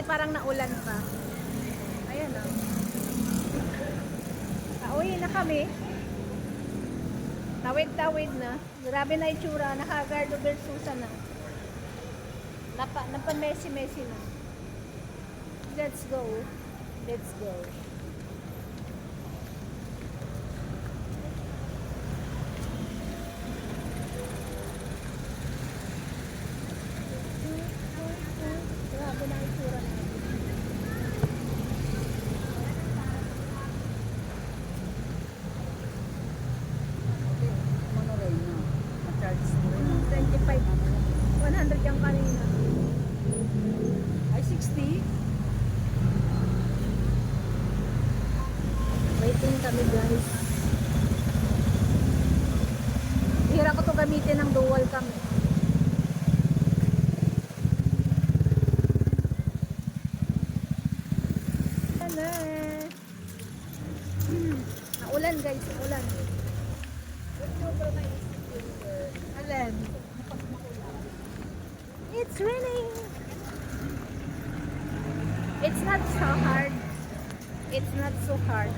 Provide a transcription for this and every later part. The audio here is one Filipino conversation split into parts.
parang naulan pa. Ayan o. Pauwi na kami. Tawid-tawid na. Grabe na itsura. Naka-Gardo Versusa na. Napa-messy-messy na. Let's go. Let's go. Grabe na itsura na. Monorail na. Ma-charge mo rin. 25. 100 yung kanina. Ay, 60? Waiting kami guys. Hira ko to gamitin ng dual cam. Ano? Naulan guys, naulan. Alin? It's raining. It's not so hard. It's not so hard.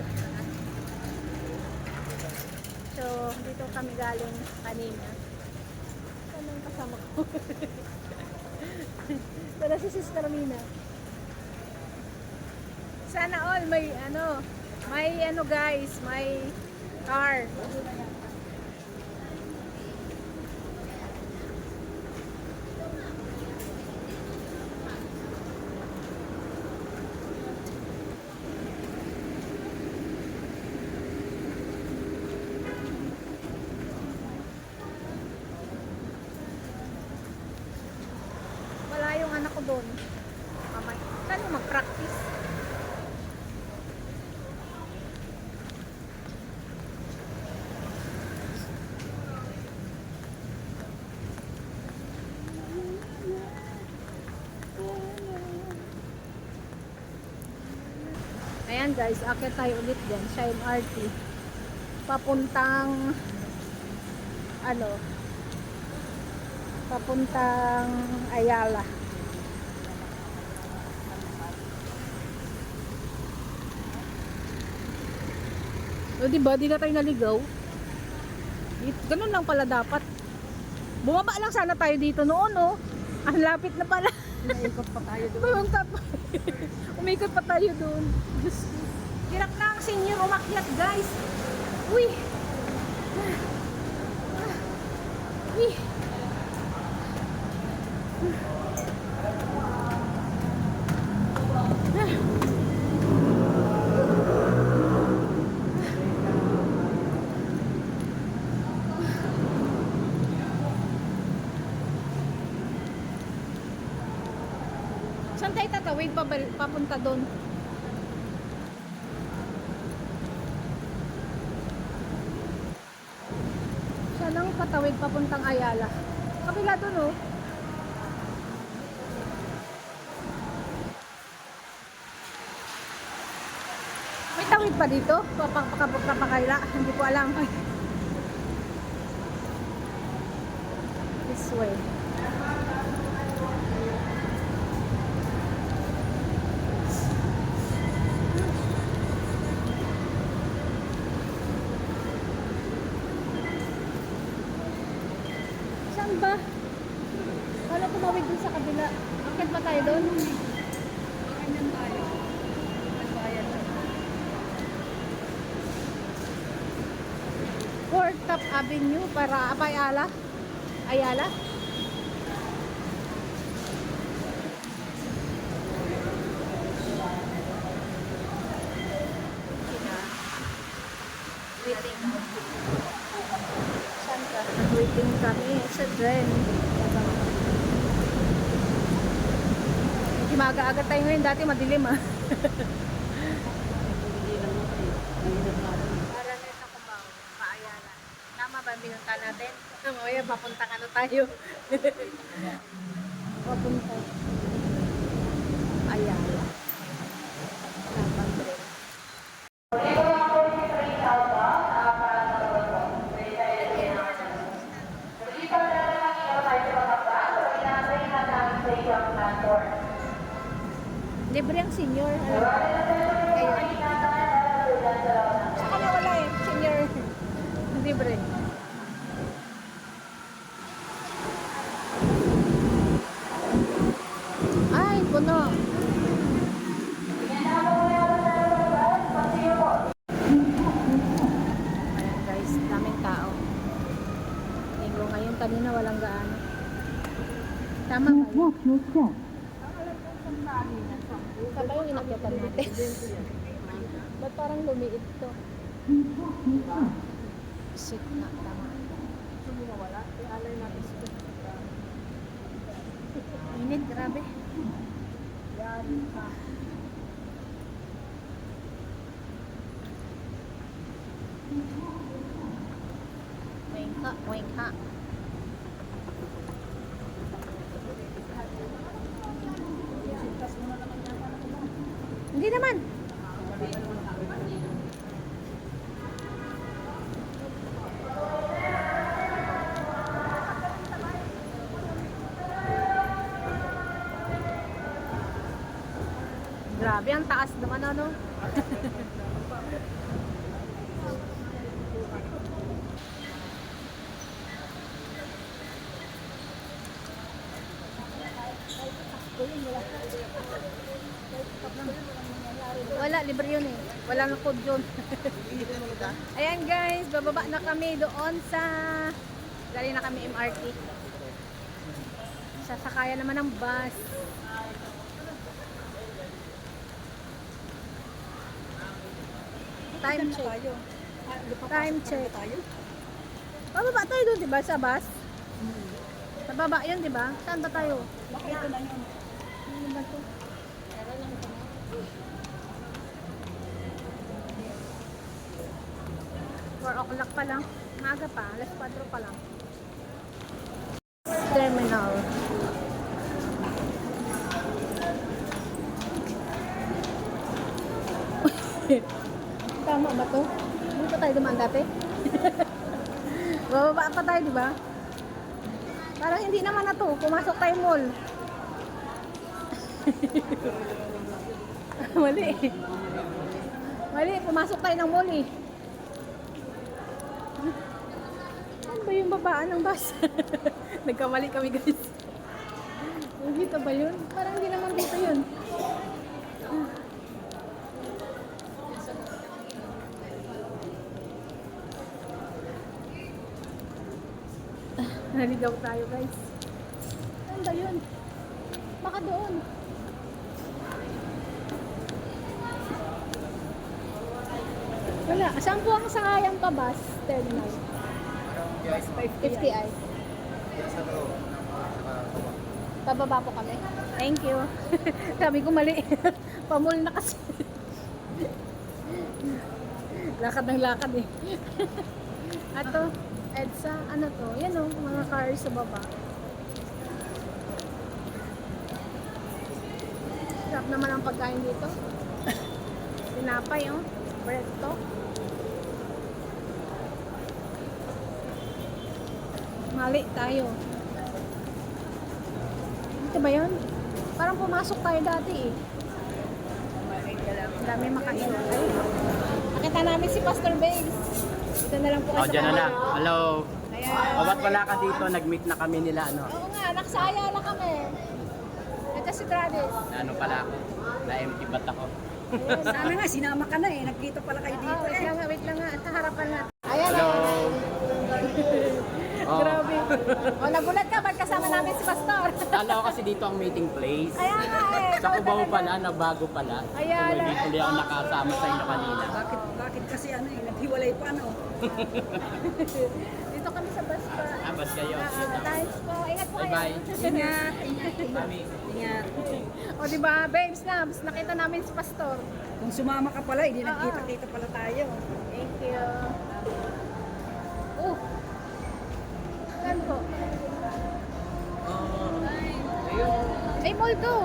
So, dito kami galing kanina. Saan ang kasama ko? Wala si Sis Carmina. Sana all may ano guys, may car. Wala yung anak ko doon. Saan yung mag-practice? Ayan guys, akit tayo ulit dyan sa MRT. Papuntang papuntang Ayala. O diba, di na tayo naligaw. Ganun lang pala dapat. Bumaba lang sana tayo dito noon, no? Ang lapit na pala. Naikot pa tayo doon. Umikot pa tayo doon. Diyos ko. Hirap na ang senior umakyat, guys. Uy! Uy! Saan tayo tatawid papunta doon? Saan ang patawid papuntang Ayala? Kabila doon, oh. May tawid pa dito? Papakayla? Hindi ko alam. Ay. This way. Saan ba? Kala tumawid dun sa kabila. Akit pa tayo doon? Ganyan tayo. Nagbayad na. Fourth Top Avenue para Ayala. Ayala? Waiting. Saan ka? Waiting kami sa Dren. Hindi maaga-aga tayo ngayon. Dati madilim, ah. Para na sa Cubao, Ayala. Tama ba ang binunta natin? Mamaya, papunta ka na tayo. Papunta. Ayala. Tama, Dren. Libre ang senior. Alam mo? Ayun. Sa kanya wala eh. Senior. Libre. Ay, puno. Ayan guys, daming tao. Linggo ngayon, kanina walang gaano. Tama ba yun? Sabay yung inakyatan natin. Ba't parang lumiit to? Shit na, tama. Init, grabe. Wengka, wengka. Hindi naman. Grabe, ang taas naman ano. Wala, libre yun eh. Walang code yun. Ayan guys, bababa na kami doon sa galing na kami MRT. Sasakayan naman ng bus. Time check. Time check. Bababa tayo doon, diba? Sa bus? Sa baba yun, diba? Saan ba tayo? Ito na yun. Ano ba to? 4 o'clock pa lang. Maaga pa. Alas 4 pa lang. Terminal. Tama ba to? Hindi pa tayo dumaan dati? Bababa pa tayo, di ba? Parang hindi naman na to. Pumasok tayo mall. Mali. Mali, pumasok tayo ng mall eh. Ano ba yung babaan ng bus? Nagkamali kami guys. Dito ba yun? Parang hindi naman dito yun. Naligaw tayo guys. Saan ba yun? Baka doon. Wala. Saan po ang sakayang pa bus terminal? 50i. Pababa po kami. Thank you. Sabi ko mali. Pamul na kasi. Lakad ng lakad eh. Ato, EDSA, ano to? Yan o, mga cars sa baba. Sarap naman ang pagkain dito. Tinapay oh. Bread to. Mali tayo. Ito ba yun? Parang pumasok tayo dati eh. Ang dami makain. Ay, nakita namin si Pastor Bales. Dito na lang po kayo sa Diyan na lang. camera. Hello. Ayan. O, ba't wala ka dito? Nag-meet na kami nila, ano? Oo nga, naksaya na kami. Ito si Travis. Ano pala ako? Na-empty ba't ako? Sana nga, sinama ka na eh. Nagkita pala kayo dito Wait eh. lang nga, wait lang nga. Sa harapan natin. Ayan. Hello. Oh. Grabe. O, nagulat ka. Ba't kasama namin si Pastor? Kala ko kasi dito ang meeting place. Ayan nga eh. Sa Cubao pala, na bago pala. Ayan. Hindi tuloy ako nakasama sa inyo kanina. Bakit kasi ano eh, naghiwalay pa ano. Dito kami sa bus pa. Abas kayo. Thanks po. Ingat po kayo. Bye-bye. Ingat, ingat, ingat. Ingat. O diba, babes na. Mas nakita namin si Pastor. Kung sumama ka pala, hindi nagkita-kita pala tayo. Thank you. Oh. Saan po? Ay, mall to.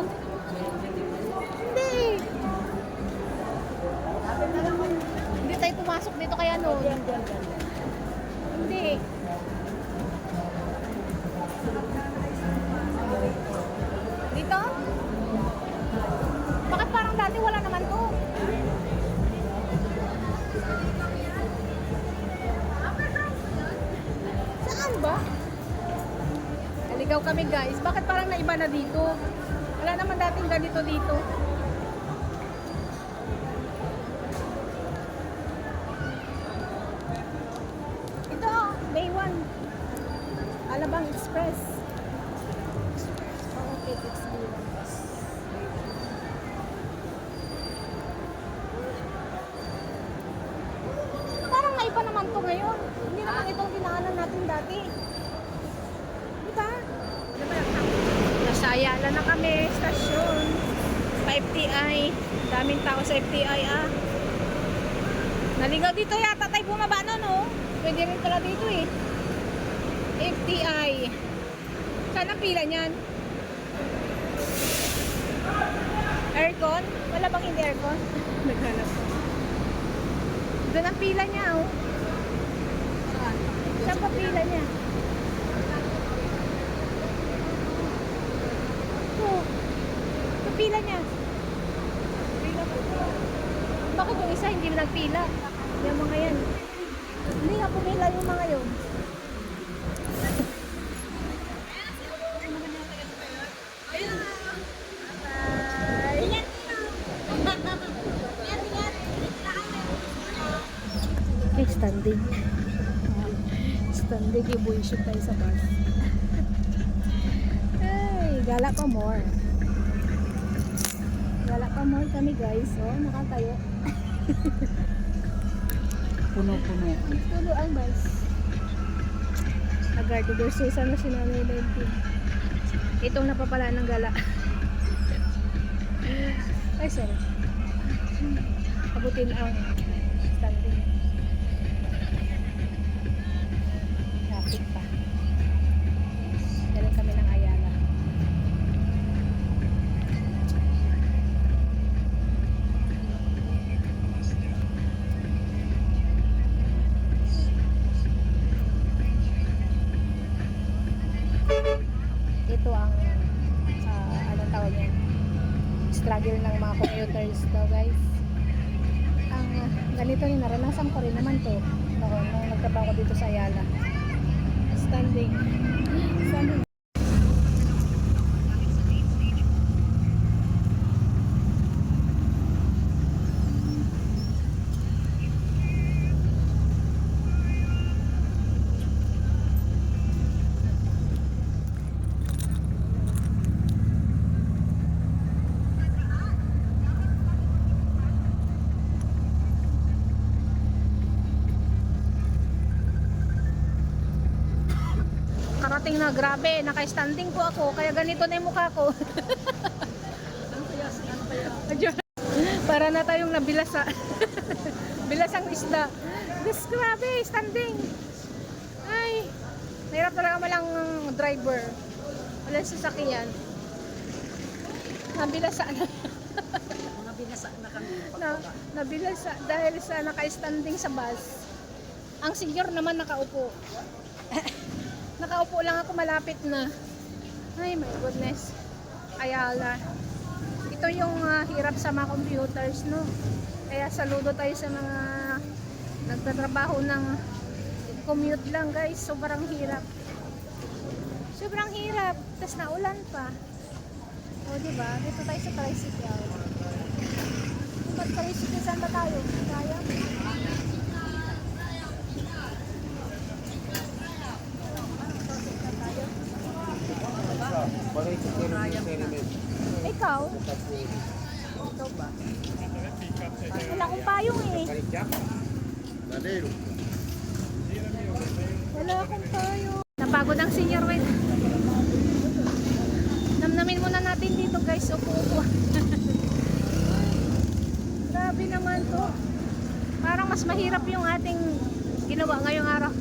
Hindi. Hindi tayo pumasok dito kaya noon. Hindi. Dito? Bakit ba? Naligaw kami guys. Bakit parang naiba na dito? Wala naman dating ganito dito. Ito, day 1. Alabang Express. Oh, okay, experience. Parang naiba naman to ngayon. Hindi naman itong dinaanan natin dati. Diba? Nasa Ayala na kami, stasyon. Sa FTI. Daming tao sa FTI Naligaw dito yata tayo bumaba na, no? Pwede rin pala dito eh. FTI. Saan ang pila niyan? Aircon? Wala bang hindi aircon? Naghanap ko. Doon ang pila niya, oh. Saan pa pila niya? Oh. Ito pila niya. Bakit yung isa hindi nagpila? Yung mga yan. Hindi nga pumila yung mga yun. Bye. Standing. Standing, i-bullshit tayo sa bus. Ay, gala pa more. Gala pa more kami guys. Oh, nakatayo. Puno-puno. Puno ang bus. Agardo versus ano si Nanay 19. Itong napapala ng gala. Ay, sorry. Abutin ang standing. Traffic pa. Galing kami ng Ayala. Ito ang anong tawag yan? Struggle ng mga commuters daw guys. Ang ganito rin, naranasan ko rin naman to noon nung nagtrabaho ko dito sa Ayala. Standing. Standing. Karating na, grabe, naka-standing po ako, kaya ganito na yung mukha ko. Para na tayong nabilasa. Bilasang isda. This, grabe, standing. Ay, nahirap talaga malang driver. Wala sasakyan. Nabilasa na. Nabinasa na kami. Nabilasa dahil sa naka-standing sa bus. Ang senior naman nakaupo. Nakaupo lang ako, malapit na. Ay, my goodness. Ayala. Ito yung hirap sa mga computers, no? Kaya saludo tayo sa mga nagtatrabaho ng commute lang, guys. Sobrang hirap. Sobrang hirap. Tapos naulan pa. O, diba? Dito tayo sa tricycle. Mag-tricycle, saan ba tayo? Kaya? Ikaw? Ikaw ba? Wala akong payong eh. Wala akong payong. Napagod ang senior, wait. Namnamin muna natin dito guys. Upo-upo. Grabe naman to. Parang mas mahirap yung ating ginawa ngayong araw.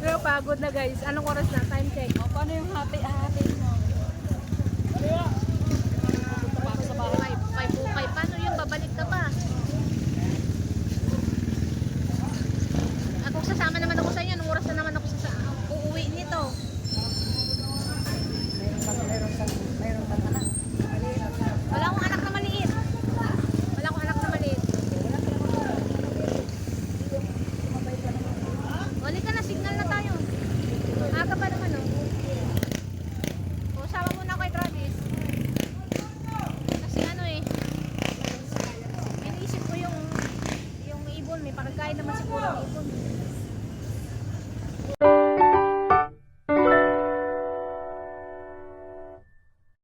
Pero pagod na guys. Anong oras na? Time check. O, paano yung hati-hati mo? Para sa bahay. 5:05. Paano yun? Babalik ka pa? Ako sasama naman ako sa inyo. Anong oras na naman ako uuwi nito? Mayroon pa anak. Wala akong anak na maliit. naman siguro ang ipon.